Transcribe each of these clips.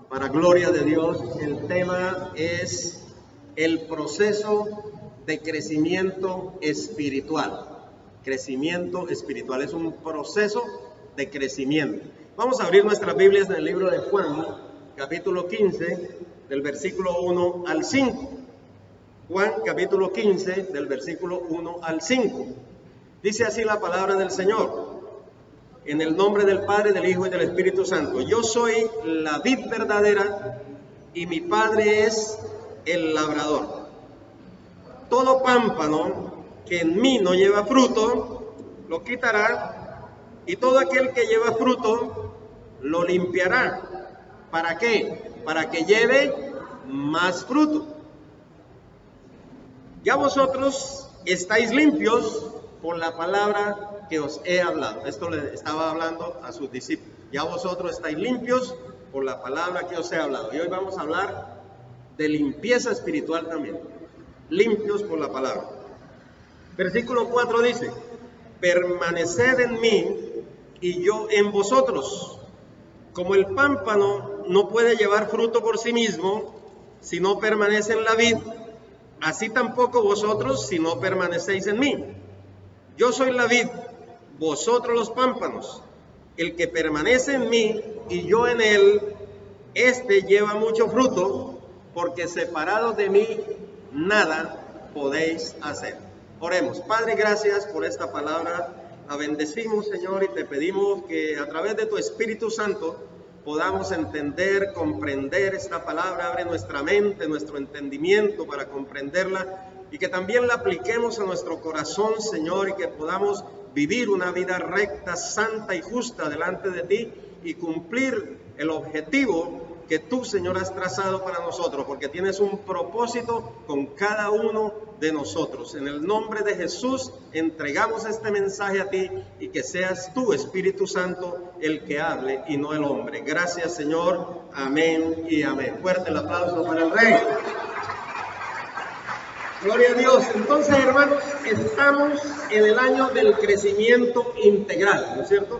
Para gloria de Dios, el tema es el proceso de crecimiento espiritual. Crecimiento espiritual es un proceso de crecimiento. Vamos a abrir nuestras Biblias en el libro de Juan, capítulo 15, del versículo 1 al 5. Juan, capítulo 15, del versículo 1 al 5. Dice así la palabra del Señor. En el nombre del Padre, del Hijo y del Espíritu Santo. Yo soy la vid verdadera y mi Padre es el labrador. Todo pámpano que en mí no lleva fruto, lo quitará, y todo aquel que lleva fruto, lo limpiará. ¿Para qué? Para que lleve más fruto. Ya vosotros estáis limpios por la palabra que os he hablado. Esto le estaba hablando a sus discípulos. Ya vosotros estáis limpios por la palabra que os he hablado. Y hoy vamos a hablar de limpieza espiritual también. Limpios por la palabra. Versículo 4 dice: permaneced en mí y yo en vosotros. Como el pámpano no puede llevar fruto por sí mismo si no permanece en la vid, así tampoco vosotros si no permanecéis en mí. Yo soy la vid, vosotros los pámpanos. El que permanece en mí y yo en él, éste lleva mucho fruto, porque separados de mí nada podéis hacer. Oremos. Padre, gracias por esta palabra. La bendecimos, Señor, y te pedimos que a través de tu Espíritu Santo podamos entender, comprender esta palabra. Abre nuestra mente, nuestro entendimiento para comprenderla, y que también la apliquemos a nuestro corazón, Señor, y que podamos vivir una vida recta, santa y justa delante de ti y cumplir el objetivo que tú, Señor, has trazado para nosotros, porque tienes un propósito con cada uno de nosotros. En el nombre de Jesús entregamos este mensaje a ti, y que seas tú, Espíritu Santo, el que hable y no el hombre. Gracias, Señor. Amén y amén. Fuerte el aplauso para el Rey. Gloria a Dios. Entonces, hermanos, estamos en el año del crecimiento integral, ¿no es cierto?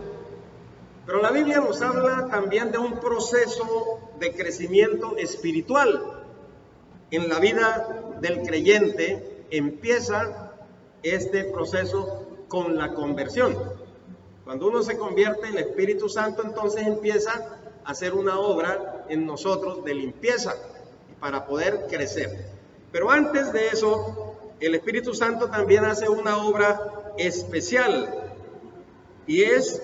Pero la Biblia nos habla también de un proceso de crecimiento espiritual. En la vida del creyente empieza este proceso con la conversión. Cuando uno se convierte, el Espíritu Santo entonces empieza a hacer una obra en nosotros de limpieza para poder crecer. Pero antes de eso, el Espíritu Santo también hace una obra especial, y es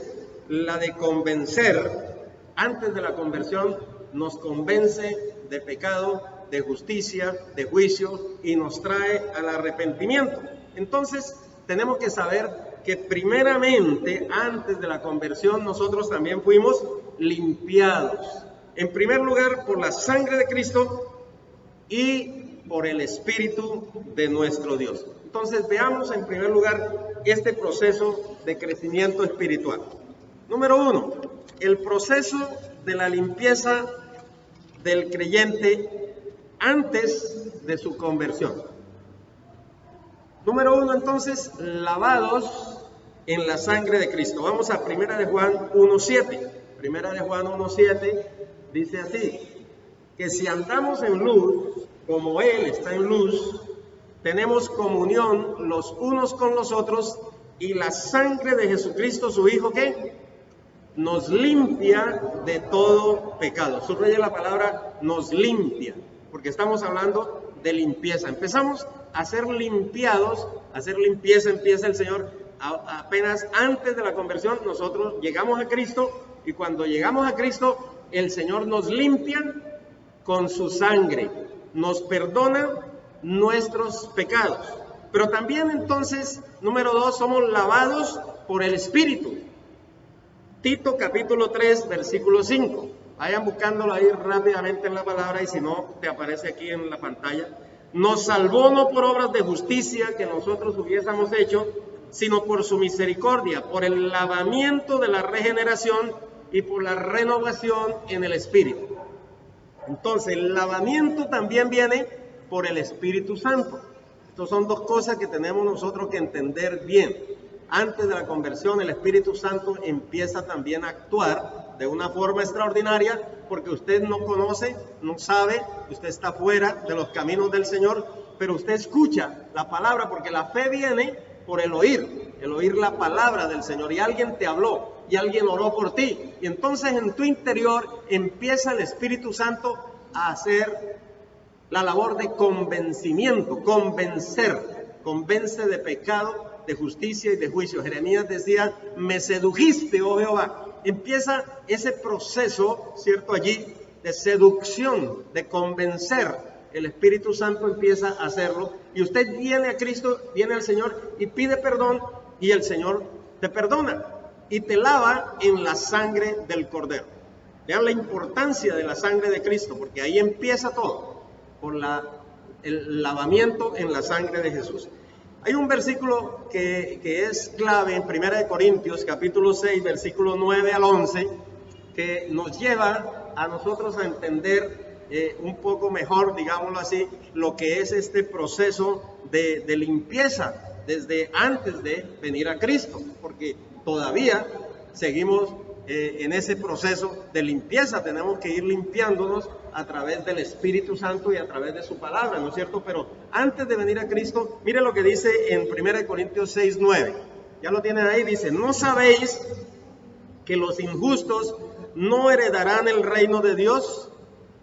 la de convencer. Antes de la conversión nos convence de pecado, de justicia, de juicio, y nos trae al arrepentimiento. Entonces tenemos que saber que primeramente, antes de la conversión, nosotros también fuimos limpiados. En primer lugar, por la sangre de Cristo y por el Espíritu de nuestro Dios. Entonces veamos en primer lugar este proceso de crecimiento espiritual. Número 1, el proceso de la limpieza del creyente antes de su conversión. Número 1, entonces, lavados en la sangre de Cristo. Vamos a 1 de Juan 1:7. 1 de Juan 1:7 dice así: que si andamos en luz, como Él está en luz, tenemos comunión los unos con los otros, y la sangre de Jesucristo, su Hijo, ¿qué? Nos limpia de todo pecado. Subraya la palabra nos limpia, porque estamos hablando de limpieza. Empezamos a ser limpiados, a hacer limpieza empieza el Señor apenas antes de la conversión. Nosotros llegamos a Cristo, y cuando llegamos a Cristo, el Señor nos limpia con su sangre, nos perdona nuestros pecados. Pero también entonces, número 2, somos lavados por el Espíritu. Tito capítulo 3, versículo 5. Vayan buscándolo ahí rápidamente en la palabra, y si no, te aparece aquí en la pantalla. Nos salvó no por obras de justicia que nosotros hubiésemos hecho, sino por su misericordia, por el lavamiento de la regeneración y por la renovación en el Espíritu. Entonces, el lavamiento también viene por el Espíritu Santo. Estas son dos cosas que tenemos nosotros que entender bien. Antes de la conversión, el Espíritu Santo empieza también a actuar de una forma extraordinaria, porque usted no conoce, no sabe, usted está fuera de los caminos del Señor, pero usted escucha la palabra, porque la fe viene por el oír la palabra del Señor, y alguien te habló, y alguien oró por ti, y entonces en tu interior empieza el Espíritu Santo a hacer la labor de convencimiento, convence de pecado, de justicia y de juicio. Jeremías decía, me sedujiste, oh Jehová. Empieza ese proceso, ¿cierto? Allí de seducción, de convencer. El Espíritu Santo empieza a hacerlo, y usted viene a Cristo, viene al Señor y pide perdón, y el Señor te perdona y te lava en la sangre del Cordero. Vean la importancia de la sangre de Cristo, porque ahí empieza todo, por el lavamiento en la sangre de Jesús. Hay un versículo que es clave en 1 Corintios, capítulo 6, versículo 9 al 11, que nos lleva a nosotros a entender un poco mejor, digámoslo así, lo que es este proceso de limpieza desde antes de venir a Cristo, porque todavía seguimos en ese proceso de limpieza. Tenemos que ir limpiándonos a través del Espíritu Santo y a través de su palabra, ¿no es cierto? Pero antes de venir a Cristo, mire lo que dice en 1 Corintios 6, 9. Ya lo tienen ahí, dice, ¿no sabéis que los injustos no heredarán el reino de Dios?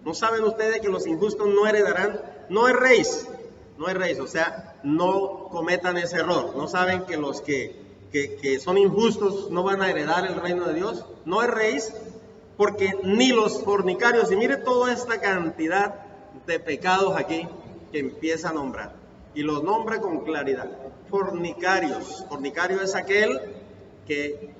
¿No saben ustedes que los injustos no heredarán? No erréis, o sea, no cometan ese error. ¿No saben que los que son injustos no van a heredar el reino de Dios? No erréis, porque ni los fornicarios, y mire toda esta cantidad de pecados aquí que empieza a nombrar, y los nombra con claridad. Fornicario es aquel que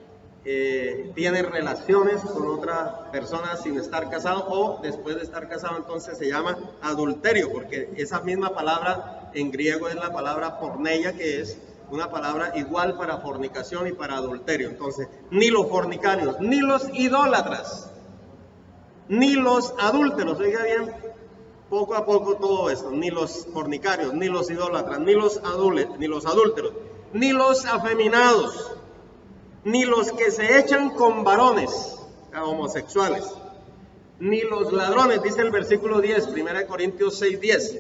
tiene relaciones con otra persona sin estar casado, o después de estar casado, entonces se llama adulterio, porque esa misma palabra en griego es la palabra porneia, que es una palabra igual para fornicación y para adulterio. Entonces, ni los fornicarios, ni los idólatras, ni los adúlteros, oiga bien, poco a poco todo esto, ni los fornicarios, ni los idólatras, ni los adúlteros, ni los afeminados, ni los que se echan con varones, homosexuales, ni los ladrones, dice el versículo 10, 1 Corintios 6, 10,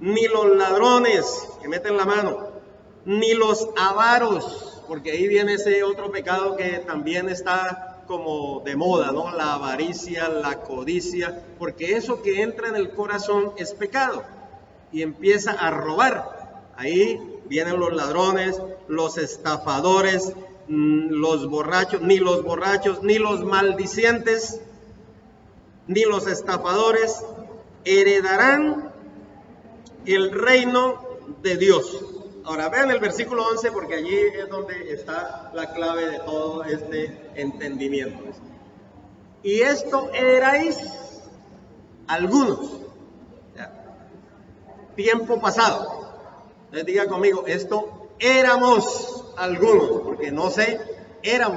ni los ladrones que meten la mano, ni los avaros, porque ahí viene ese otro pecado que también está como de moda, ¿no? La avaricia, la codicia, porque eso que entra en el corazón es pecado y empieza a robar. Ahí vienen los ladrones, los estafadores, los borrachos, ni los maldicientes, ni los estafadores heredarán el reino de Dios. Ahora vean el versículo 11, porque allí es donde está la clave de todo este entendimiento. Y esto erais algunos, tiempo pasado. Entonces diga conmigo, esto éramos algunos, porque no sé,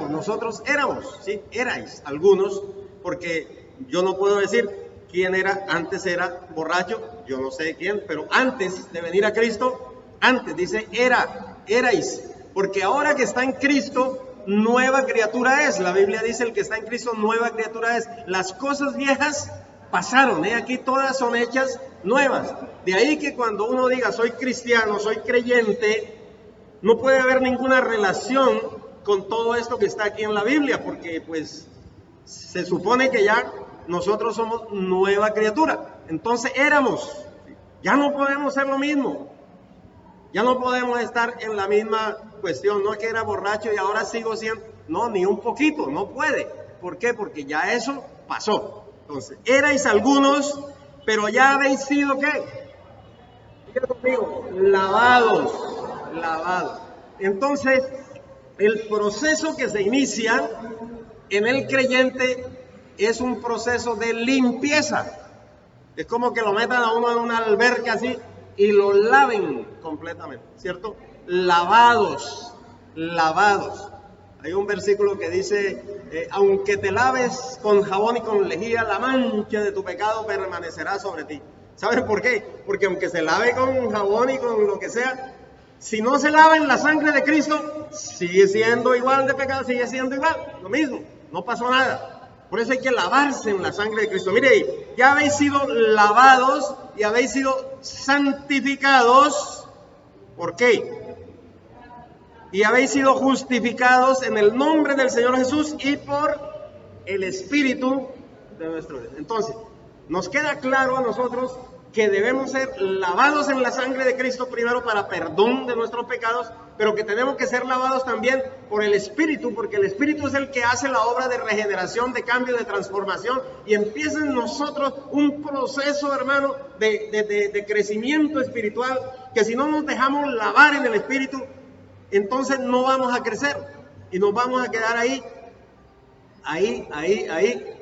nosotros éramos, ¿sí? Erais algunos, porque yo no puedo decir quién era, antes era borracho, yo no sé quién, pero antes de venir a Cristo, antes dice erais, porque ahora que está en Cristo, nueva criatura es. La Biblia dice, el que está en Cristo, nueva criatura es. Las cosas viejas pasaron, aquí todas son hechas nuevas. De ahí que cuando uno diga, soy cristiano, soy creyente, no puede haber ninguna relación con todo esto que está aquí en la Biblia, porque pues se supone que ya nosotros somos nueva criatura. Entonces éramos, ya no podemos ser lo mismo. Ya no podemos estar en la misma cuestión, no es que era borracho y ahora sigo siendo, no, ni un poquito, no puede. ¿Por qué? Porque ya eso pasó. Entonces, erais algunos, pero ya habéis sido, ¿qué? Diga conmigo, lavados. Entonces, el proceso que se inicia en el creyente es un proceso de limpieza. Es como que lo metan a uno en una alberca así y lo laven completamente, ¿cierto? Lavados. Hay un versículo que dice, aunque te laves con jabón y con lejía, la mancha de tu pecado permanecerá sobre ti. ¿Saben por qué? Porque aunque se lave con jabón y con lo que sea, si no se lava en la sangre de Cristo, sigue siendo igual de pecado, sigue siendo igual, lo mismo, no pasó nada. Por eso hay que lavarse en la sangre de Cristo. Mire, ya habéis sido lavados y habéis sido santificados. ¿Por qué? Y habéis sido justificados en el nombre del Señor Jesús y por el Espíritu de nuestro Dios. Entonces, nos queda claro a nosotros que debemos ser lavados en la sangre de Cristo primero para perdón de nuestros pecados, pero que tenemos que ser lavados también por el Espíritu, porque el Espíritu es el que hace la obra de regeneración, de cambio, de transformación, y empieza en nosotros un proceso, hermano, de crecimiento espiritual, que si no nos dejamos lavar en el Espíritu, entonces no vamos a crecer, y nos vamos a quedar ahí,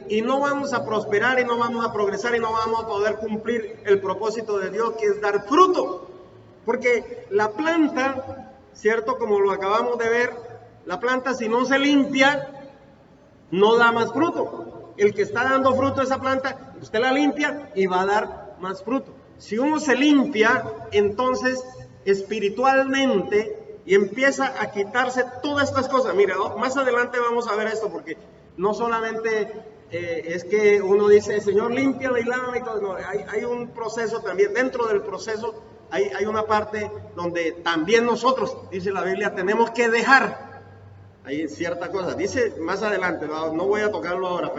y no vamos a prosperar, y no vamos a progresar, y no vamos a poder cumplir el propósito de Dios, que es dar fruto. Porque la planta, ¿cierto? Como lo acabamos de ver, la planta si no se limpia, no da más fruto. El que está dando fruto a esa planta, usted la limpia y va a dar más fruto. Si uno se limpia, entonces espiritualmente, y empieza a quitarse todas estas cosas. Mira, más adelante vamos a ver esto, porque no solamente es que uno dice, Señor, límpiame y lávame y todo. No, hay un proceso también. Dentro del proceso hay una parte donde también nosotros, dice la Biblia, tenemos que dejar. Hay cierta cosa. Dice más adelante, no voy a tocarlo ahora,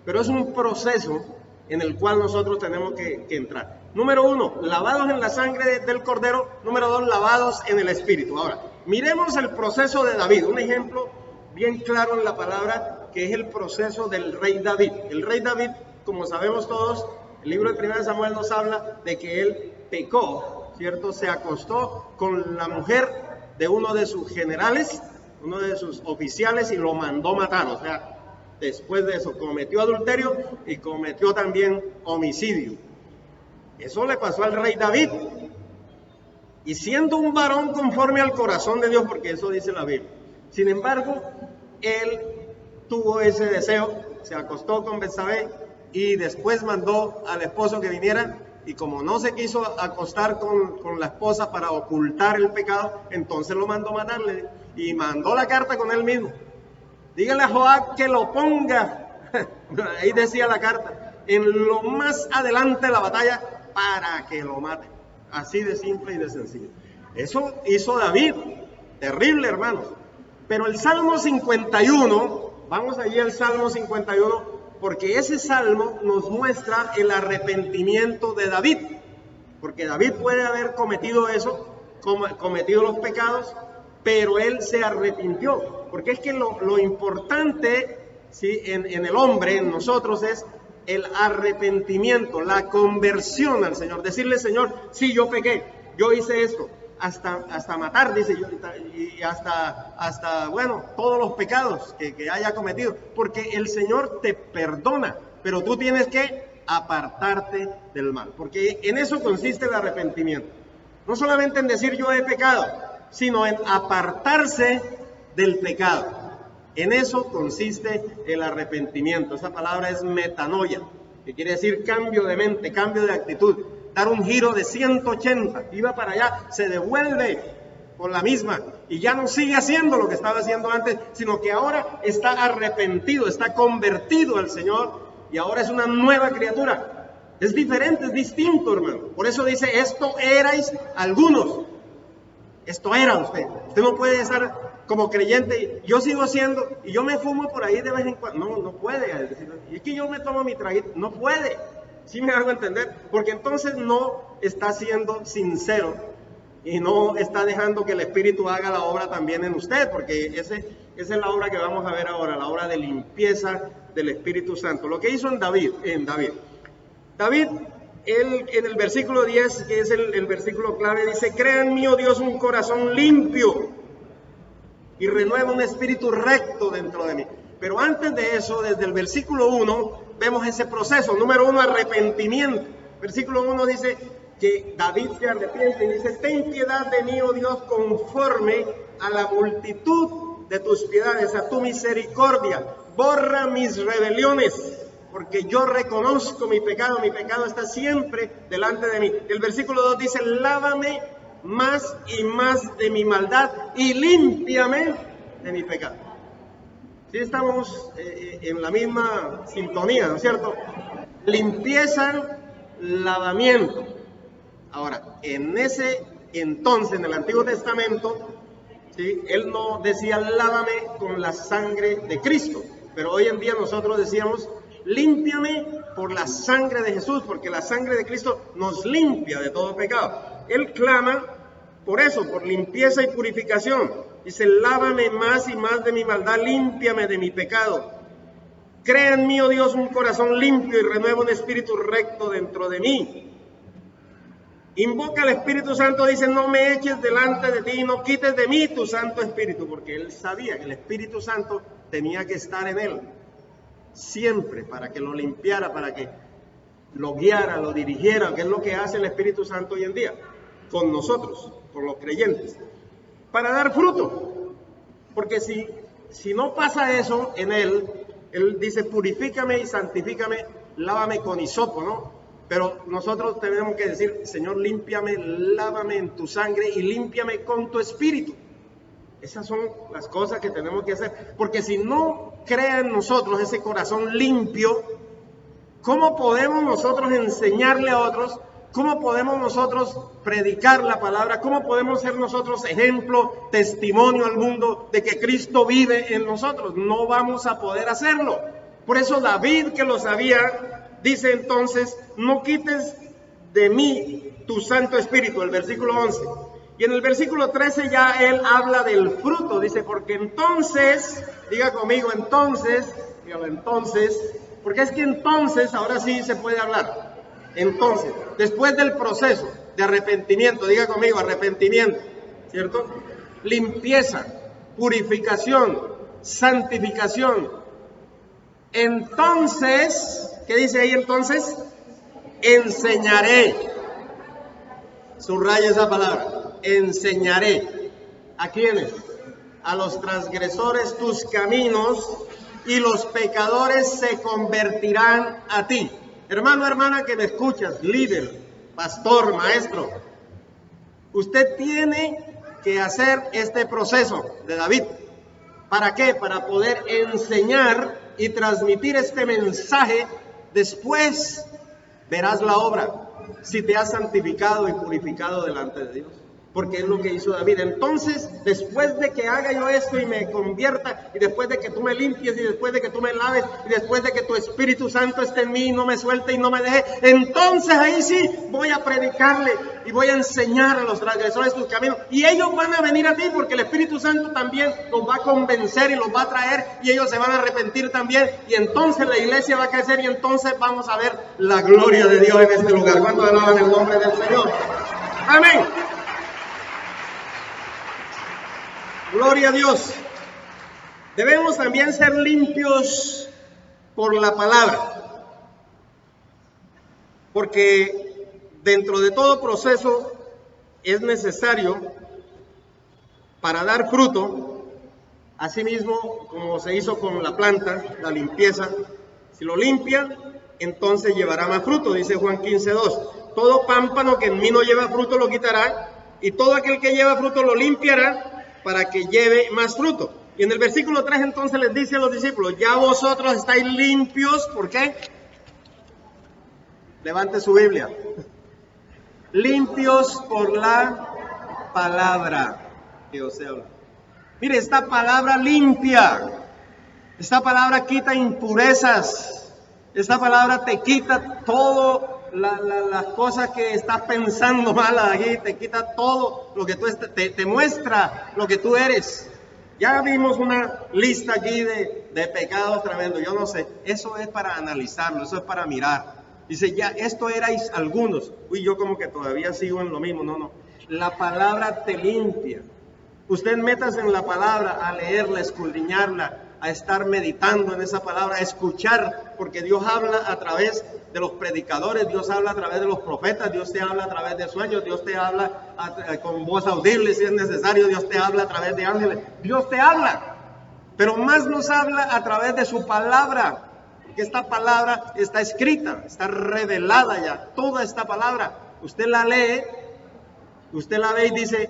pero es un proceso en el cual nosotros tenemos que entrar. Número 1, lavados en la sangre del Cordero. Número 2, lavados en el Espíritu. Ahora, miremos el proceso de David. Un ejemplo bien claro en la palabra, que es el proceso del rey David. El rey David, como sabemos todos, el libro de 1 Samuel nos habla de que él pecó, ¿cierto? Se acostó con la mujer de uno de sus generales, uno de sus oficiales, y lo mandó matar. O sea, después de eso cometió adulterio y cometió también homicidio. Eso le pasó al rey David. Y siendo un varón conforme al corazón de Dios, porque eso dice la Biblia. Sin embargo, él tuvo ese deseo, se acostó con Betsabé y después mandó al esposo que viniera, y como no se quiso acostar con la esposa para ocultar el pecado, entonces lo mandó matarle y mandó la carta con él mismo. Dígale a Joab que lo ponga, ahí decía la carta, en lo más adelante de la batalla para que lo mate. Así de simple y de sencillo. Eso hizo David, terrible, hermanos. Pero el Salmo 51, vamos allí al Salmo 51, porque ese salmo nos muestra el arrepentimiento de David. Porque David puede haber cometido eso, cometido los pecados, pero él se arrepintió. Porque es que lo importante, ¿sí? en el hombre, en nosotros, es el arrepentimiento, la conversión al Señor. Decirle, Señor, sí, yo pequé, yo hice esto. Hasta matar, dice yo, y hasta bueno, todos los pecados que haya cometido, porque el Señor te perdona, pero tú tienes que apartarte del mal, porque en eso consiste el arrepentimiento. No solamente en decir yo he pecado, sino en apartarse del pecado. En eso consiste el arrepentimiento. Esa palabra es metanoia, que quiere decir cambio de mente, cambio de actitud. Dar un giro de 180, iba para allá, se devuelve por la misma y ya no sigue haciendo lo que estaba haciendo antes, sino que ahora está arrepentido, está convertido al Señor y ahora es una nueva criatura. Es diferente, es distinto, hermano. Por eso dice, esto erais algunos. Esto era usted. Usted no puede estar como creyente, yo sigo haciendo y yo me fumo por ahí de vez en cuando. No puede. Y es que yo me tomo mi traguito. No puede. ¿Sí me hago entender? Porque entonces no está siendo sincero y no está dejando que el Espíritu haga la obra también en usted, porque esa es la obra que vamos a ver ahora, la obra de limpieza del Espíritu Santo. Lo que hizo en David, él en el versículo 10, que es el versículo clave, dice, crea en mí, oh Dios, un corazón limpio y renueva un espíritu recto dentro de mí. Pero antes de eso, desde el versículo 1, vemos ese proceso. Número 1, arrepentimiento. Versículo 1 dice que David se arrepiente y dice, ten piedad de mí, oh Dios, conforme a la multitud de tus piedades, a tu misericordia. Borra mis rebeliones, porque yo reconozco mi pecado está siempre delante de mí. El versículo 2 dice, lávame más y más de mi maldad y límpiame de mi pecado. Sí estamos en la misma sintonía, ¿no es cierto? Limpieza, lavamiento. Ahora, en ese entonces, en el Antiguo Testamento, ¿sí?, él no decía lávame con la sangre de Cristo, pero hoy en día nosotros decíamos límpiame por la sangre de Jesús, porque la sangre de Cristo nos limpia de todo pecado. Él clama por eso, por limpieza y purificación. Dice, lávame más y más de mi maldad, límpiame de mi pecado. Crea en mí, oh Dios, un corazón limpio y renueva un espíritu recto dentro de mí. Invoca al Espíritu Santo, dice, no me eches delante de ti, no quites de mí tu Santo Espíritu, porque él sabía que el Espíritu Santo tenía que estar en él siempre para que lo limpiara, para que lo guiara, lo dirigiera, que es lo que hace el Espíritu Santo hoy en día con nosotros, con los creyentes, para dar fruto. Porque si no pasa eso en él dice, purifícame y santifícame, lávame con hisopo, ¿no? Pero nosotros tenemos que decir, Señor, límpiame, lávame en tu sangre y límpiame con tu espíritu. Esas son las cosas que tenemos que hacer. Porque si no crea en nosotros ese corazón limpio, ¿cómo podemos nosotros enseñarle a otros? ¿Cómo podemos nosotros predicar la palabra? ¿Cómo podemos ser nosotros ejemplo, testimonio al mundo de que Cristo vive en nosotros? No vamos a poder hacerlo. Por eso David, que lo sabía, dice entonces, no quites de mí tu Santo Espíritu, el versículo 11. Y en el versículo 13 ya él habla del fruto, dice, porque entonces, diga conmigo, entonces, porque es que entonces, ahora sí se puede hablar. Entonces, después del proceso de arrepentimiento, diga conmigo, arrepentimiento, ¿cierto? Limpieza, purificación, santificación. Entonces, ¿qué dice ahí entonces? Enseñaré. Subraya esa palabra. Enseñaré. ¿A quiénes? A los transgresores tus caminos y los pecadores se convertirán a ti. Hermano, hermana que me escuchas, líder, pastor, maestro, usted tiene que hacer este proceso de David. ¿Para qué? Para poder enseñar y transmitir este mensaje. Después verás la obra, si te has santificado y purificado delante de Dios, porque es lo que hizo David. Entonces, después de que haga yo esto y me convierta, y después de que tú me limpies, y después de que tú me laves, y después de que tu Espíritu Santo esté en mí y no me suelte y no me deje, entonces ahí sí voy a predicarle y voy a enseñar a los transgresores tus caminos, y ellos van a venir a ti, porque el Espíritu Santo también los va a convencer y los va a traer, y ellos se van a arrepentir también, y entonces la iglesia va a crecer, y entonces vamos a ver la gloria de Dios en este lugar. ¿Cuántos alaban el nombre del Señor? Amén. Gloria a Dios. Debemos también ser limpios por la palabra, porque dentro de todo proceso es necesario, para dar fruto, asimismo como se hizo con la planta, la limpieza, si lo limpian, entonces llevará más fruto, dice Juan 15:2. Todo pámpano que en mí no lleva fruto lo quitará, y todo aquel que lleva fruto lo limpiará, para que lleve más fruto. Y en el versículo 3 entonces les dice a los discípulos, ya vosotros estáis limpios, ¿por qué? Levante su Biblia. Limpios por la palabra que os he hablado. Mire, esta palabra limpia, esta palabra quita impurezas, esta palabra te quita todo las cosas que estás pensando mal aquí, te quita todo lo que tú te muestra lo que tú eres. Ya vimos una lista aquí de pecados tremendos, yo no sé, eso es para analizarlo, eso es para mirar. Dice, ya esto erais algunos. Uy, yo como que todavía sigo en lo mismo. No, la palabra te limpia. Usted métase en la palabra a leerla, a escudriñarla, a estar meditando en esa palabra, a escuchar, porque Dios habla a través de los predicadores, Dios habla a través de los profetas, Dios te habla a través de sueños, Dios te habla con voz audible si es necesario, Dios te habla a través de ángeles, Dios te habla, pero más nos habla a través de su palabra, porque esta palabra está escrita, está revelada ya, toda esta palabra, usted la lee, usted la ve y dice,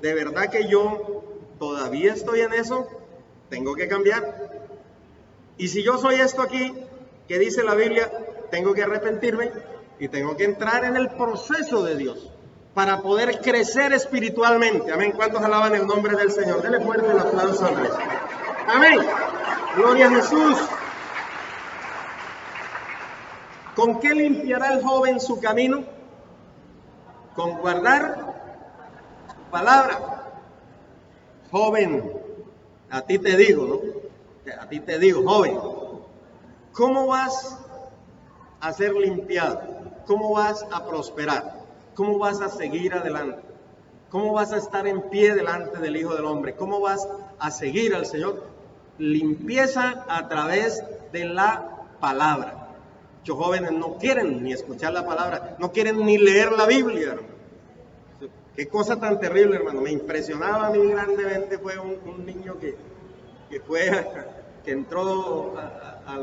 ¿de verdad que yo todavía estoy en eso? Tengo que cambiar. Y si yo soy esto aquí, que dice la Biblia, tengo que arrepentirme y tengo que entrar en el proceso de Dios para poder crecer espiritualmente. Amén. ¿Cuántos alaban el nombre del Señor? Denle fuerte el aplauso al Rey. Amén. Gloria a Jesús. ¿Con qué limpiará el joven su camino? Con guardar su palabra. Joven, a ti te digo, ¿no? A ti te digo, joven, ¿cómo vas a ser limpiado? ¿Cómo vas a prosperar? ¿Cómo vas a seguir adelante? ¿Cómo vas a estar en pie delante del Hijo del Hombre? ¿Cómo vas a seguir al Señor? Limpieza a través de la palabra. Muchos jóvenes no quieren ni escuchar la palabra, no quieren ni leer la Biblia, hermano. Qué cosa tan terrible, hermano. Me impresionaba a mí grandemente, fue un niño que entró a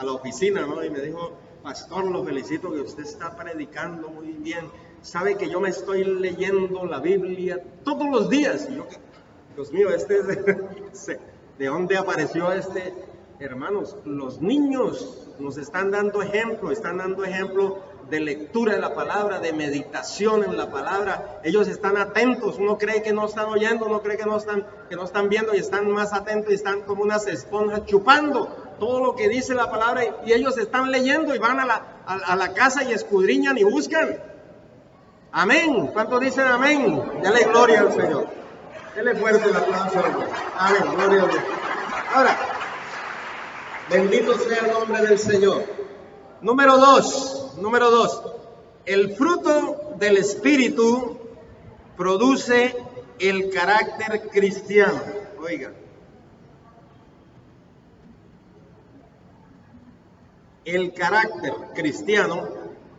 la oficina, ¿no? Y me dijo, pastor, lo felicito que usted está predicando muy bien. Sabe que yo me estoy leyendo la Biblia todos los días. Y yo, Dios mío, ¿de dónde apareció este? Hermanos, los niños nos están dando ejemplo de lectura de la palabra, de meditación en la palabra. Ellos están atentos, uno cree que no están oyendo, uno cree que no están viendo, y están más atentos y están como unas esponjas chupando todo lo que dice la palabra, y ellos están leyendo y van a la casa y escudriñan y buscan. Amén. ¿Cuántos dicen amén? Dale gloria al Señor. Dele fuerte el aplauso al Señor. Amén. Gloria a Dios. Ahora, bendito sea el nombre del Señor. Número dos, el fruto del Espíritu produce el carácter cristiano. Oiga, el carácter cristiano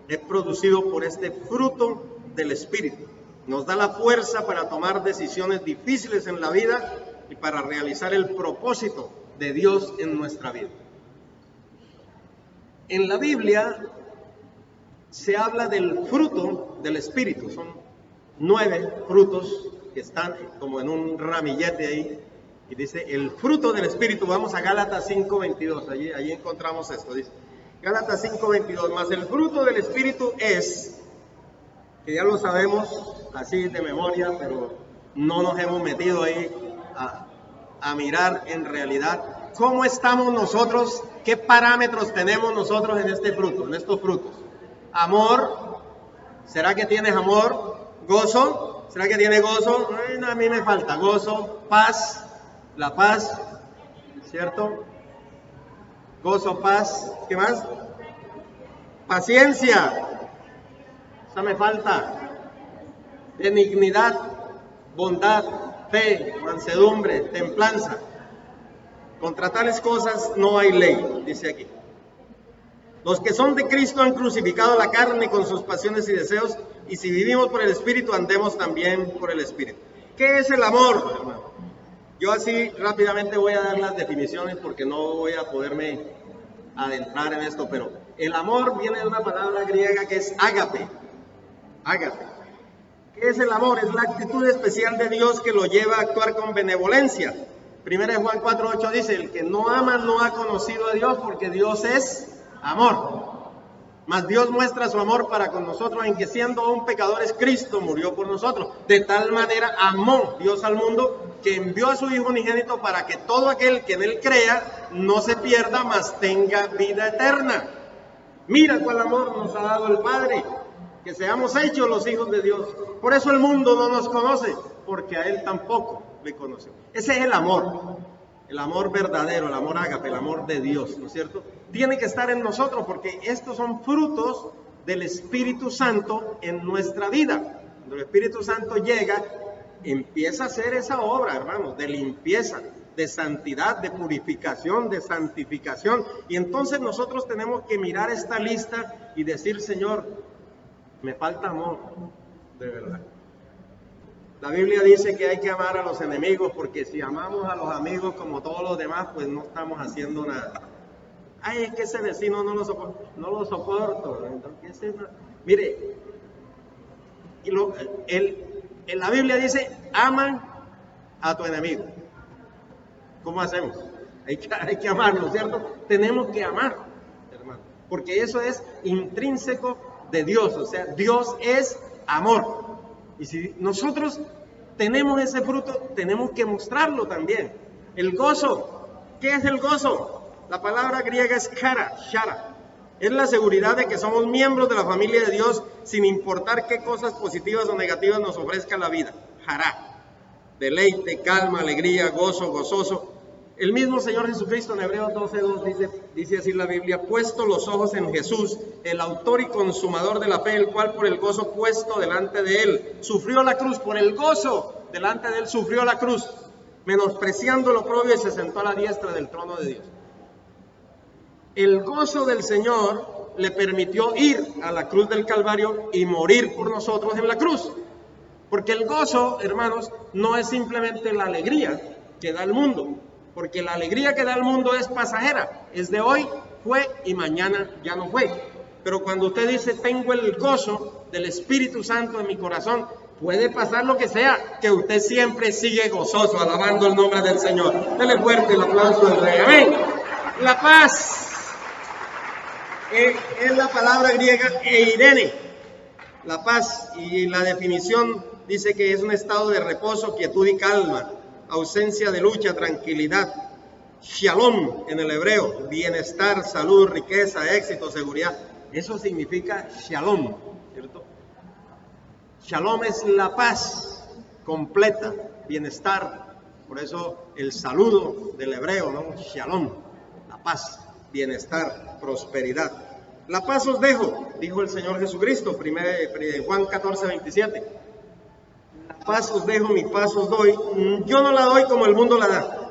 es producido por este fruto del Espíritu. Nos da la fuerza para tomar decisiones difíciles en la vida y para realizar el propósito de Dios en nuestra vida. En la Biblia se habla del fruto del Espíritu. Son 9 frutos que están como en un ramillete ahí. Y dice, el fruto del Espíritu. Vamos a Gálatas 5:22. Allí encontramos esto. Dice, Gálatas 5:22. Más el fruto del Espíritu es, que ya lo sabemos así de memoria, pero no nos hemos metido ahí a mirar en realidad cómo estamos nosotros, qué parámetros tenemos nosotros en este fruto, en estos frutos. Amor, ¿será que tienes amor? Gozo, ¿será que tiene gozo? No, a mí me falta gozo. Paz, la paz, ¿cierto? Gozo, paz, ¿qué más? Paciencia, esa me falta. Benignidad, bondad, fe, mansedumbre, templanza. Contra tales cosas no hay ley, dice aquí. Los que son de Cristo han crucificado la carne con sus pasiones y deseos, y si vivimos por el Espíritu, andemos también por el Espíritu. ¿Qué es el amor, hermano? Yo así rápidamente voy a dar las definiciones porque no voy a poderme adentrar en esto, pero el amor viene de una palabra griega que es ágape. Ágape. ¿Qué es el amor? Es la actitud especial de Dios que lo lleva a actuar con benevolencia. Primera de Juan 4:8 dice, el que no ama no ha conocido a Dios, porque Dios es amor. Mas Dios muestra su amor para con nosotros en que, siendo aún pecadores, Cristo murió por nosotros. De tal manera amó Dios al mundo, que envió a su Hijo unigénito para que todo aquel que en él crea no se pierda, mas tenga vida eterna. Mira cuál amor nos ha dado el Padre, que seamos hechos los hijos de Dios. Por eso el mundo no nos conoce, porque a él tampoco le conoce. Ese es el amor verdadero, el amor ágape, el amor de Dios, ¿no es cierto? Tiene que estar en nosotros, porque estos son frutos del Espíritu Santo en nuestra vida. Cuando el Espíritu Santo llega, empieza a hacer esa obra, hermanos, de limpieza, de santidad, de purificación, de santificación. Y entonces nosotros tenemos que mirar esta lista y decir, Señor, me falta amor, de verdad. La Biblia dice que hay que amar a los enemigos, porque si amamos a los amigos como todos los demás, pues no estamos haciendo nada. Ay, es que ese vecino no lo soporto. Entonces, mire, en la Biblia dice, ama a tu enemigo. ¿Cómo hacemos? Hay que amarlo, ¿cierto? Tenemos que amar, hermano, porque eso es intrínseco de Dios, o sea, Dios es amor. Y si nosotros tenemos ese fruto, tenemos que mostrarlo también. El gozo, ¿qué es el gozo? La palabra griega es shara. Es la seguridad de que somos miembros de la familia de Dios sin importar qué cosas positivas o negativas nos ofrezca la vida. Jará, deleite, calma, alegría, gozo, gozoso. El mismo Señor Jesucristo en Hebreos 12:2 dice así la Biblia: puesto los ojos en Jesús, el autor y consumador de la fe, el cual por el gozo puesto delante de él, sufrió la cruz. Por el gozo delante de él sufrió la cruz, menospreciando lo oprobio, y se sentó a la diestra del trono de Dios. El gozo del Señor le permitió ir a la cruz del Calvario y morir por nosotros en la cruz. Porque el gozo, hermanos, no es simplemente la alegría que da el mundo. Porque la alegría que da el mundo es pasajera. Es de hoy, fue y mañana ya no fue. Pero cuando usted dice, tengo el gozo del Espíritu Santo en mi corazón, puede pasar lo que sea, que usted siempre sigue gozoso, alabando el nombre del Señor. Dele fuerte el aplauso del Rey. Amén. La paz es la palabra griega eirene, la paz, y la definición dice que es un estado de reposo, quietud y calma, ausencia de lucha, tranquilidad. Shalom en el hebreo, bienestar, salud, riqueza, éxito, seguridad. Eso significa shalom, ¿cierto? Shalom es la paz completa, bienestar. Por eso el saludo del hebreo, ¿no? Shalom, la paz, bienestar, prosperidad. La paz os dejo, dijo el Señor Jesucristo, Juan 14:27. La paz os dejo, mi paz os doy. Yo no la doy como el mundo la da.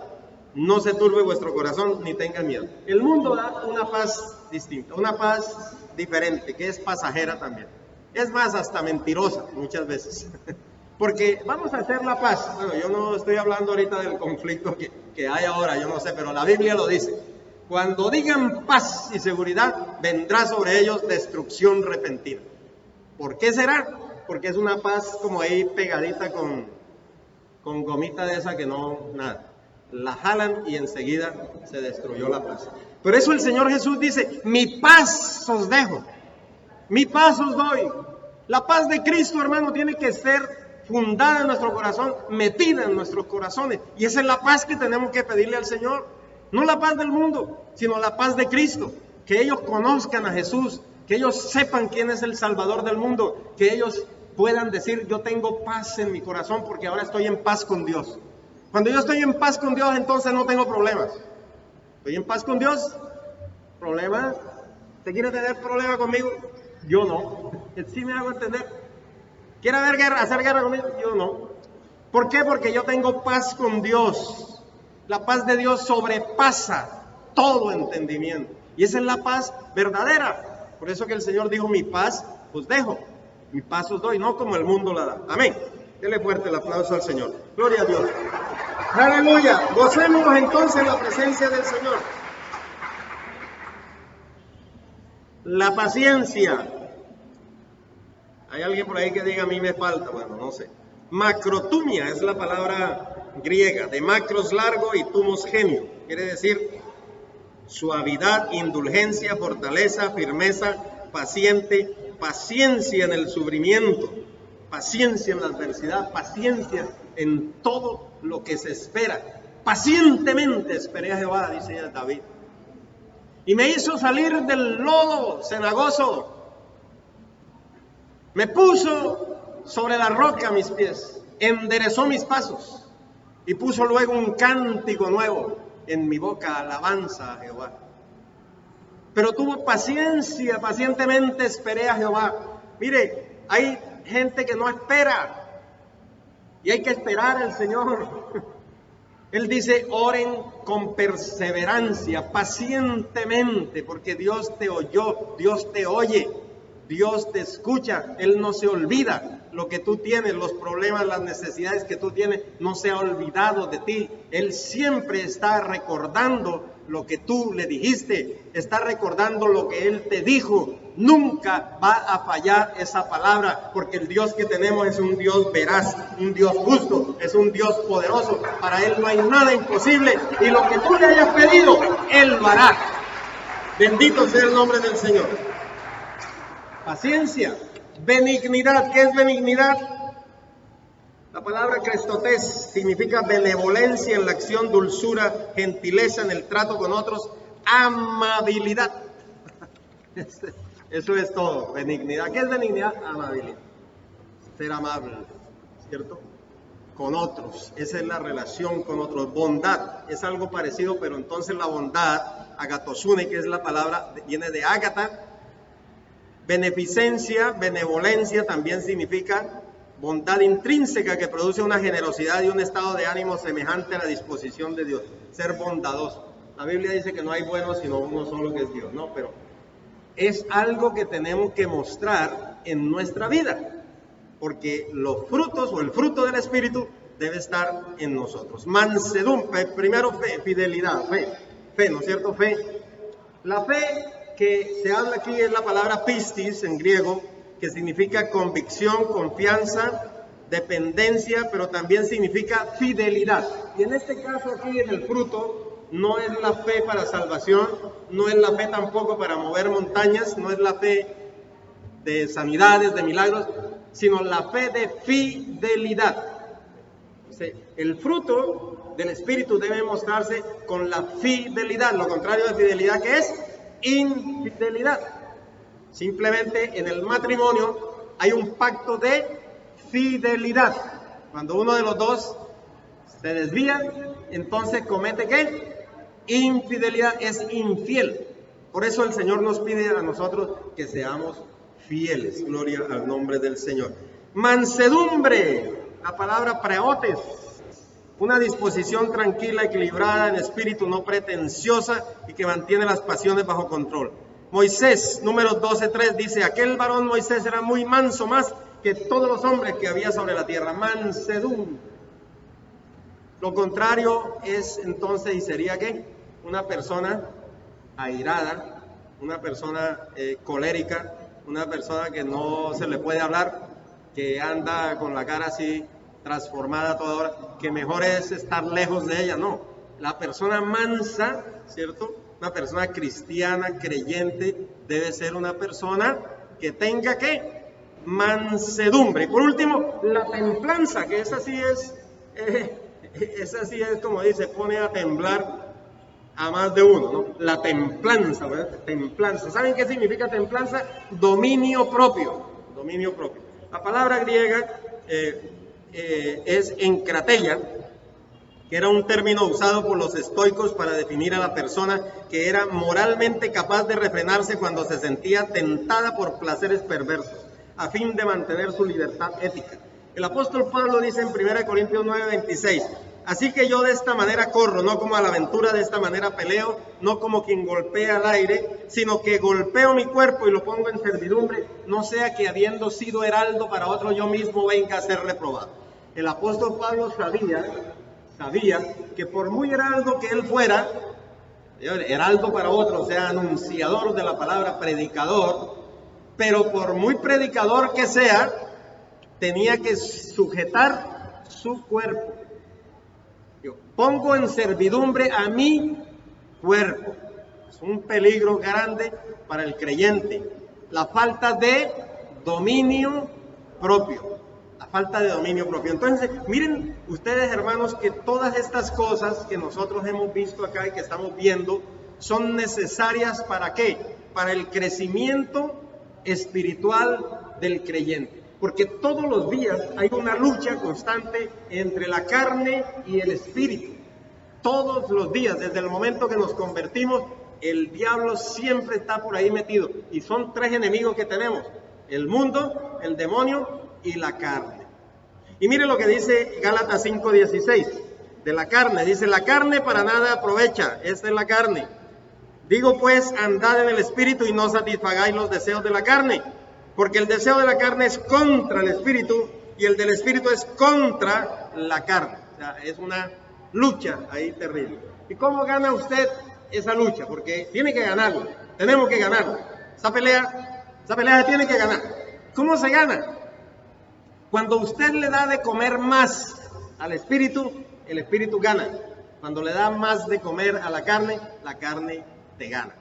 No se turbe vuestro corazón, ni tenga miedo. El mundo da una paz distinta, una paz diferente, que es pasajera también. Es más, hasta mentirosa muchas veces. Porque vamos a hacer la paz. Bueno, yo no estoy hablando ahorita del conflicto que hay ahora, yo no sé, pero la Biblia lo dice. Cuando digan paz y seguridad, vendrá sobre ellos destrucción repentina. ¿Por qué será? Porque es una paz como ahí pegadita con gomita de esa que no, nada. La jalan y enseguida se destruyó la paz. Por eso el Señor Jesús dice, mi paz os dejo, mi paz os doy. La paz de Cristo, hermano, tiene que ser fundada en nuestro corazón, metida en nuestros corazones. Y esa es la paz que tenemos que pedirle al Señor. No la paz del mundo, sino la paz de Cristo. Que ellos conozcan a Jesús, que ellos sepan quién es el Salvador del mundo, que ellos puedan decir, yo tengo paz en mi corazón porque ahora estoy en paz con Dios. Cuando yo estoy en paz con Dios, entonces no tengo problemas. Estoy en paz con Dios, ¿problemas? ¿Usted quiere tener problemas conmigo? Yo no. ¿Sí me hago entender? ¿Quiere hacer guerra conmigo? Yo no. ¿Por qué? Porque yo tengo paz con Dios. La paz de Dios sobrepasa todo entendimiento. Y esa es la paz verdadera. Por eso que el Señor dijo, mi paz os dejo, mi paz os doy, no como el mundo la da. Amén. Dele fuerte el aplauso al Señor. Gloria a Dios. Aleluya. Gocémonos entonces en la presencia del Señor. La paciencia. ¿Hay alguien por ahí que diga, a mí me falta? Bueno, no sé. Macrotumia es la palabra griega, de macros largo y tumos genio. Quiere decir suavidad, indulgencia, fortaleza, firmeza, paciente, paciencia en el sufrimiento, paciencia en la adversidad, paciencia en todo lo que se espera. Pacientemente esperé a Jehová, dice David. Y me hizo salir del lodo cenagoso. Me puso sobre la roca mis pies, enderezó mis pasos y puso luego un cántico nuevo en mi boca, alabanza a Jehová. Pero tuvo paciencia, pacientemente esperé a Jehová. Mire, hay gente que no espera y hay que esperar al Señor. Él dice, oren con perseverancia, pacientemente, porque Dios te oyó, Dios te oye, Dios te escucha, Él no se olvida lo que tú tienes, los problemas, las necesidades que tú tienes, no se ha olvidado de ti. Él siempre está recordando lo que tú le dijiste, está recordando lo que Él te dijo, Nunca va a fallar esa palabra, porque el Dios que tenemos es un Dios veraz, un Dios justo, es un Dios poderoso. Para Él no hay nada imposible, y lo que tú le hayas pedido, Él lo hará. Bendito sea el nombre del Señor. Paciencia, benignidad. ¿Qué es benignidad? La palabra crestotés significa benevolencia en la acción, dulzura, gentileza en el trato con otros, amabilidad. Eso es todo, benignidad. ¿Qué es benignidad? Amabilidad. Ser amable, ¿cierto? Con otros. Esa es la relación con otros. Bondad es algo parecido, pero entonces la bondad, agatosune, que es la palabra, viene de ágata. Beneficencia, benevolencia también significa bondad intrínseca que produce una generosidad y un estado de ánimo semejante a la disposición de Dios. Ser bondadoso. La Biblia dice que no hay bueno sino uno solo, que es Dios, ¿no? Pero es algo que tenemos que mostrar en nuestra vida, porque los frutos o el fruto del Espíritu debe estar en nosotros. Mansedumbre, primero fe, fidelidad, fe, ¿no es cierto? Fe. La fe que se habla aquí es la palabra pistis en griego, que significa convicción, confianza, dependencia, pero también significa fidelidad. Y en este caso aquí en el fruto no es la fe para salvación, no es la fe tampoco para mover montañas, no es la fe de sanidades, de milagros, sino la fe de fidelidad. El fruto del Espíritu debe mostrarse con la fidelidad. Lo contrario de fidelidad, ¿qué es? Infidelidad. Simplemente en el matrimonio hay un pacto de fidelidad. Cuando uno de los dos se desvía, entonces comete ¿qué? Infidelidad, es infiel. Por eso el Señor nos pide a nosotros que seamos fieles. Gloria al nombre del Señor. Mansedumbre, la palabra preotes, una disposición tranquila, equilibrada en espíritu, no pretenciosa y que mantiene las pasiones bajo control. Moisés, Números 12:3 dice: aquel varón Moisés era muy manso, más que todos los hombres que había sobre la tierra. Mansedumbre. Lo contrario es entonces, y sería ¿qué? Una persona airada, una persona colérica, una persona que no se le puede hablar, que anda con la cara así transformada toda hora, que mejor es estar lejos de ella. No, la persona mansa, ¿cierto? Una persona cristiana, creyente, debe ser una persona que tenga ¿qué? Mansedumbre. Y por último, la templanza, que esa sí es como dice, pone a temblar a más de uno, ¿no? La templanza, ¿verdad? Templanza. ¿Saben qué significa templanza? Dominio propio. Dominio propio. La palabra griega es encrateia, que era un término usado por los estoicos para definir a la persona que era moralmente capaz de refrenarse cuando se sentía tentada por placeres perversos, a fin de mantener su libertad ética. El apóstol Pablo dice en 1 Corintios 9:26, así que yo de esta manera corro, no como a la aventura, de esta manera peleo, no como quien golpea al aire, sino que golpeo mi cuerpo y lo pongo en servidumbre, no sea que habiendo sido heraldo para otro yo mismo venga a ser reprobado. El apóstol Pablo sabía que por muy heraldo que él fuera, heraldo para otro, o sea, anunciador de la palabra, predicador, pero por muy predicador que sea, tenía que sujetar su cuerpo. Yo pongo en servidumbre a mi cuerpo. Es un peligro grande para el creyente. La falta de dominio propio. La falta de dominio propio. Entonces, miren ustedes, hermanos, que todas estas cosas que nosotros hemos visto acá y que estamos viendo son necesarias ¿para qué? Para el crecimiento espiritual del creyente. Porque todos los días hay una lucha constante entre la carne y el espíritu. Todos los días, desde el momento que nos convertimos, el diablo siempre está por ahí metido. Y son tres enemigos que tenemos: el mundo, el demonio y la carne. Y mire lo que dice Gálatas 5:16. De la carne, dice: la carne para nada aprovecha. Esta es la carne. Digo pues, andad en el espíritu y no satisfagáis los deseos de la carne. Porque el deseo de la carne es contra el espíritu y el del espíritu es contra la carne. O sea, es una lucha ahí terrible. ¿Y cómo gana usted esa lucha? Porque tiene que ganarla, tenemos que ganarla. Esa pelea Esa pelea se tiene que ganar. ¿Cómo se gana? Cuando usted le da de comer más al espíritu, el espíritu gana. Cuando le da más de comer a la carne te gana.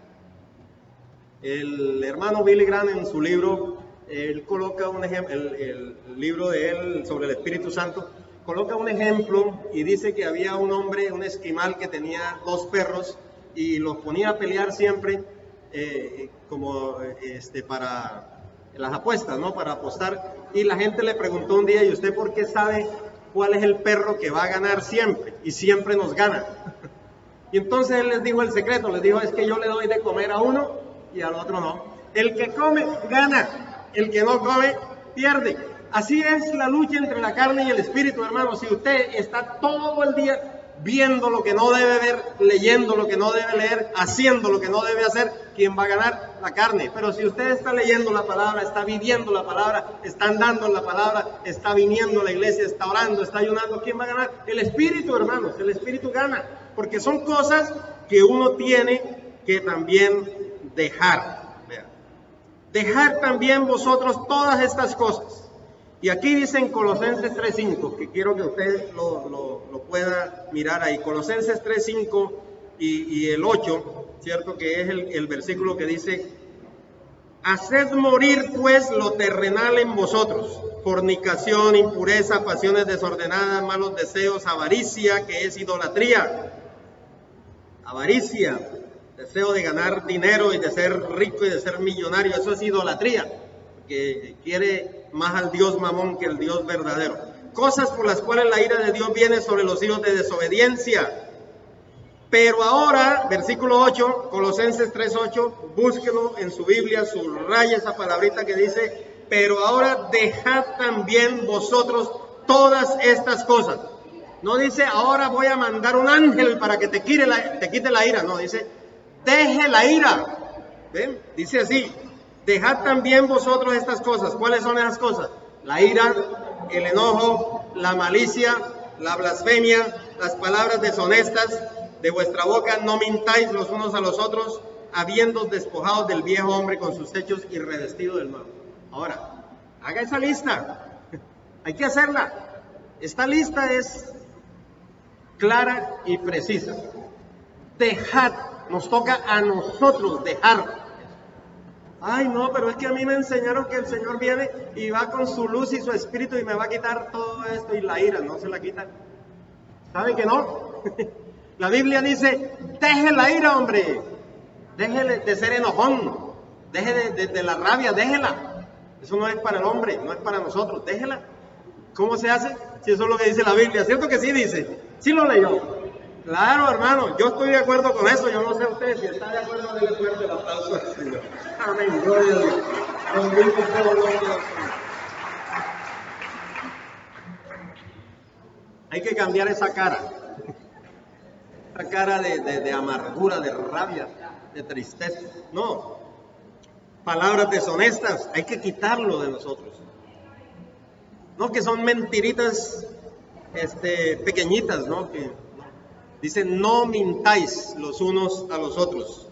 El hermano Billy Graham en su libro, él coloca un ejemplo, el libro de él sobre el Espíritu Santo, coloca un ejemplo y dice que había un hombre, un esquimal que tenía 2 perros y los ponía a pelear siempre para las apuestas, ¿no? Para apostar. Y la gente le preguntó un día, ¿y usted por qué sabe cuál es el perro que va a ganar siempre? Y siempre nos gana. Y entonces él les dijo el secreto, les dijo, es que yo le doy de comer a uno y al otro no. El que come, gana. El que no come, pierde. Así es la lucha entre la carne y el espíritu, hermano. Si usted está todo el día viendo lo que no debe ver, leyendo lo que no debe leer, haciendo lo que no debe hacer, ¿quién va a ganar? La carne. Pero si usted está leyendo la palabra, está viviendo la palabra, está andando en la palabra, está viniendo a la iglesia, está orando, está ayunando, ¿quién va a ganar? El espíritu, hermanos. El espíritu gana. Porque son cosas que uno tiene que también dejar. Vean. Dejar también vosotros todas estas cosas. Y aquí dice en Colosenses 3.5, que quiero que usted lo pueda mirar ahí. Colosenses 3.5 y el 8, ¿cierto? Que es el versículo que dice: haced morir pues lo terrenal en vosotros, fornicación, impureza, pasiones desordenadas, malos deseos, avaricia, que es idolatría. Avaricia, deseo de ganar dinero y de ser rico y de ser millonario, eso es idolatría, que quiere más al Dios Mamón que el Dios verdadero. Cosas por las cuales la ira de Dios viene sobre los hijos de desobediencia. Pero ahora, versículo 8, Colosenses 3:8, búsquelo en su Biblia, subraya esa palabrita que dice: pero ahora dejad también vosotros todas estas cosas. No dice, ahora voy a mandar un ángel para que te quite la ira. No, dice, deje la ira. ¿Ven? Dice así: dejad también vosotros estas cosas. ¿Cuáles son esas cosas? La ira, el enojo, la malicia, la blasfemia, las palabras deshonestas. De vuestra boca no mintáis los unos a los otros, habiendo despojados del viejo hombre con sus hechos y revestido del nuevo. Ahora, haga esa lista. Hay que hacerla. Esta lista es clara y precisa. Dejad, nos toca a nosotros dejar. Ay, no, pero es que a mí me enseñaron que el Señor viene y va con su luz y su espíritu y me va a quitar todo esto, y la ira no se la quita. ¿Sabe que no? La Biblia dice, deje la ira, hombre. Deje de ser enojón. Deje de la rabia, déjela. Eso no es para el hombre, no es para nosotros, déjela. ¿Cómo se hace? Si eso es lo que dice la Biblia. ¿Cierto que sí dice? Sí lo leyó. Claro, hermano, yo estoy de acuerdo con eso. Yo no sé usted si está de acuerdo, déle fuerte el aplauso al Señor. Amén, gloria a Dios. Hay que cambiar esa cara. Esa cara de amargura, de rabia, de tristeza. No. Palabras deshonestas, hay que quitarlo de nosotros. No, que son mentiritas pequeñitas, ¿no? Que dicen, no mintáis los unos a los otros,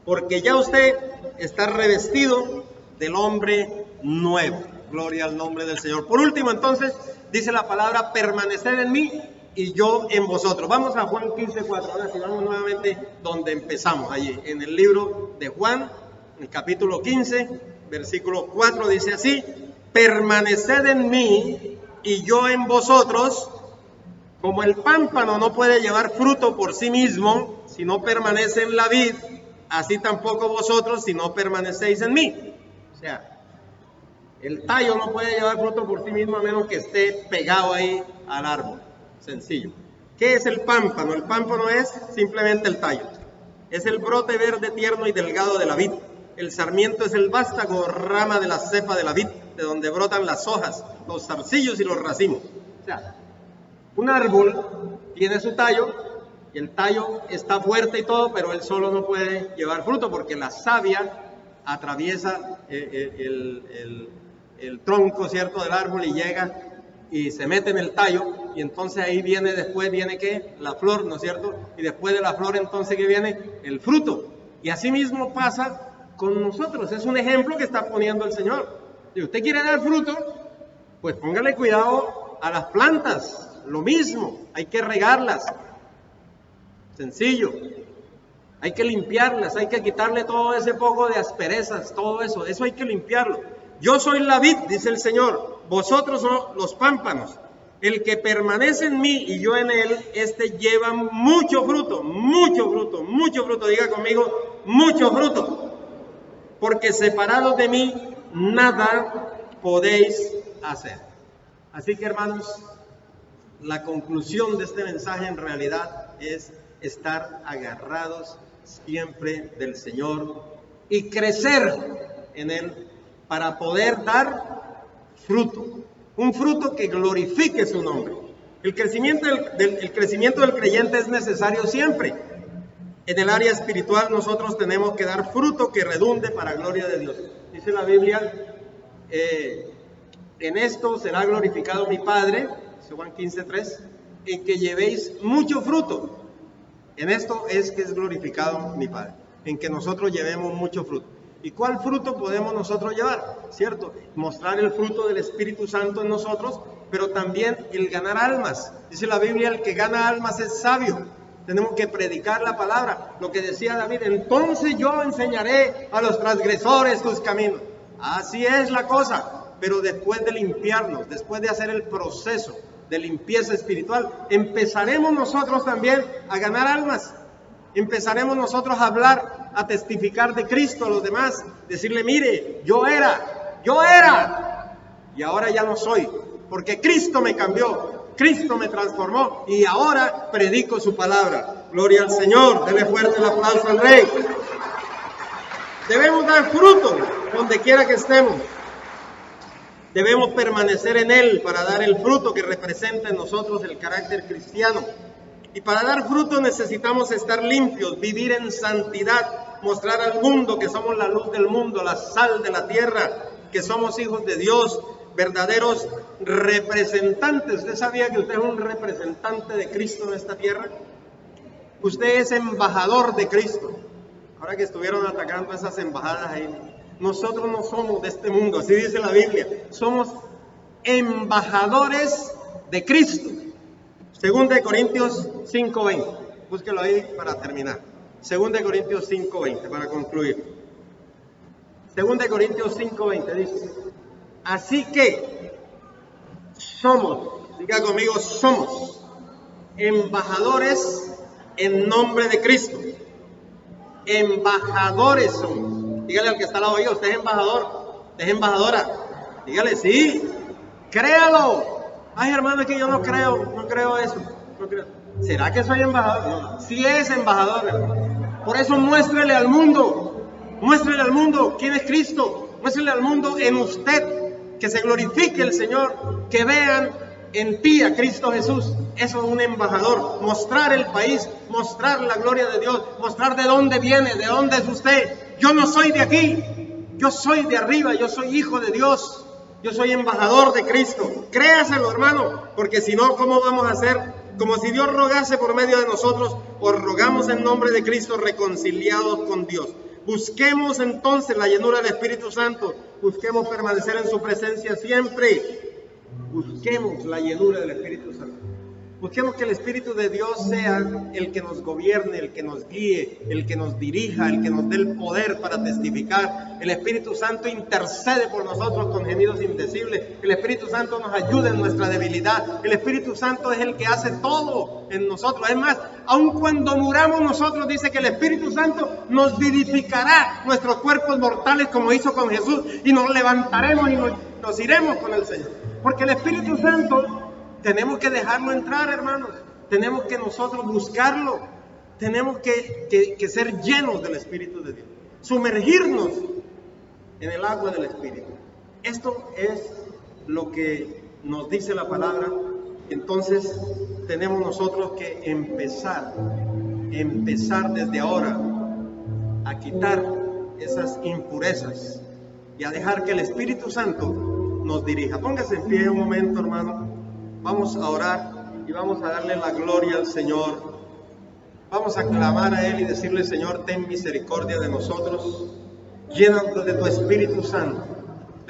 porque ya usted está revestido del hombre nuevo. Gloria al nombre del Señor. Por último, entonces, dice la palabra, permanecer en mí y yo en vosotros. Vamos a Juan 15:4. Ahora sí, vamos nuevamente donde empezamos, allí, en el libro de Juan, el capítulo 15, versículo 4, dice así: permaneced en mí y yo en vosotros. Como el pámpano no puede llevar fruto por sí mismo si no permanece en la vid, así tampoco vosotros si no permanecéis en mí. O sea, el tallo no puede llevar fruto por sí mismo a menos que esté pegado ahí al árbol. Sencillo. ¿Qué es el pámpano? El pámpano es simplemente el tallo. Es el brote verde, tierno y delgado de la vid. El sarmiento es el vástago, rama de la cepa de la vid, de donde brotan las hojas, los zarcillos y los racimos. O sea, un árbol tiene su tallo, y el tallo está fuerte y todo, pero él solo no puede llevar fruto porque la savia atraviesa el tronco, ¿cierto?, del árbol y llega y se mete en el tallo, y entonces ahí después viene ¿qué? La flor, ¿no es cierto? Y después de la flor entonces ¿qué viene? El fruto. Y así mismo pasa con nosotros. Es un ejemplo que está poniendo el Señor. Si usted quiere dar fruto, pues póngale cuidado a las plantas. Lo mismo, hay que regarlas. Sencillo. Hay que limpiarlas, hay que quitarle todo ese poco de asperezas, todo eso hay que limpiarlo. Yo soy la vid, dice el Señor, vosotros son los pámpanos. El que permanece en mí y yo en él, este lleva mucho fruto, mucho fruto, mucho fruto. Diga conmigo, mucho fruto. Porque separados de mí, nada podéis hacer. Así que, hermanos, la conclusión de este mensaje en realidad es estar agarrados siempre del Señor y crecer en Él para poder dar fruto, un fruto que glorifique su nombre. El crecimiento del creyente es necesario siempre. En el área espiritual nosotros tenemos que dar fruto que redunde para gloria de Dios. Dice la Biblia, en esto será glorificado mi Padre, Juan 15:3, en que llevéis mucho fruto. En esto es que es glorificado mi Padre, en que nosotros llevemos mucho fruto. ¿Y cuál fruto podemos nosotros llevar? ¿Cierto? Mostrar el fruto del Espíritu Santo en nosotros, pero también el ganar almas. Dice la Biblia, el que gana almas es sabio. Tenemos que predicar la palabra. Lo que decía David, entonces yo enseñaré a los transgresores tus caminos. Así es la cosa, pero después de limpiarnos, después de hacer el proceso de limpieza espiritual, empezaremos nosotros también a ganar almas. Empezaremos nosotros a hablar, a testificar de Cristo a los demás, decirle, mire, yo era, y ahora ya no soy, porque Cristo me cambió, Cristo me transformó, y ahora predico su palabra. Gloria al Señor, dele fuerte el aplauso al Rey. Debemos dar fruto donde quiera que estemos. Debemos permanecer en Él para dar el fruto que representa en nosotros el carácter cristiano. Y para dar fruto necesitamos estar limpios, vivir en santidad, mostrar al mundo que somos la luz del mundo, la sal de la tierra, que somos hijos de Dios, verdaderos representantes. ¿Usted sabía que usted es un representante de Cristo en esta tierra? Usted es embajador de Cristo. Ahora que estuvieron atacando esas embajadas ahí, nosotros no somos de este mundo, así dice la Biblia. Somos embajadores de Cristo. 2 Corintios 5:20. Búsquelo ahí para terminar. 2 Corintios 5:20, para concluir. 2 Corintios 5:20 dice, así que somos, diga conmigo, somos embajadores en nombre de Cristo. Embajadores somos. Dígale al que está al lado, oiga, usted es embajador, usted es embajadora. Dígale, sí, créalo. Ay, hermano, es que yo no creo eso. No creo. ¿Será que soy embajador? No, sí es embajador, hermano. Por eso muéstrele al mundo quién es Cristo. Muéstrele al mundo en usted, que se glorifique el Señor, que vean en ti a Cristo Jesús. Eso es un embajador, mostrar el país, mostrar la gloria de Dios, mostrar de dónde viene, de dónde es usted. Yo no soy de aquí, yo soy de arriba, yo soy hijo de Dios, yo soy embajador de Cristo. Créaselo, hermano, porque si no, ¿cómo vamos a hacer? Como si Dios rogase por medio de nosotros, os rogamos en nombre de Cristo reconciliados con Dios. Busquemos entonces la llenura del Espíritu Santo, busquemos permanecer en su presencia siempre. Busquemos la llenura del Espíritu Santo. Busquemos que el Espíritu de Dios sea el que nos gobierne, el que nos guíe, el que nos dirija, el que nos dé el poder para testificar. El Espíritu Santo intercede por nosotros con gemidos indecibles. El Espíritu Santo nos ayuda en nuestra debilidad. El Espíritu Santo es el que hace todo en nosotros. Es más, aun cuando muramos nosotros, dice que el Espíritu Santo nos vivificará nuestros cuerpos mortales como hizo con Jesús, y nos levantaremos y nos iremos con el Señor. Porque el Espíritu Santo tenemos que dejarlo entrar, hermanos. Tenemos que nosotros buscarlo. Tenemos que ser llenos del Espíritu de Dios. Sumergirnos en el agua del Espíritu. Esto es lo que nos dice la palabra. Entonces tenemos nosotros que empezar desde ahora a quitar esas impurezas y a dejar que el Espíritu Santo nos dirija. Póngase en pie un momento, hermano. Vamos a orar y vamos a darle la gloria al Señor. Vamos a clamar a Él y decirle, Señor, ten misericordia de nosotros. Llénanos de tu Espíritu Santo.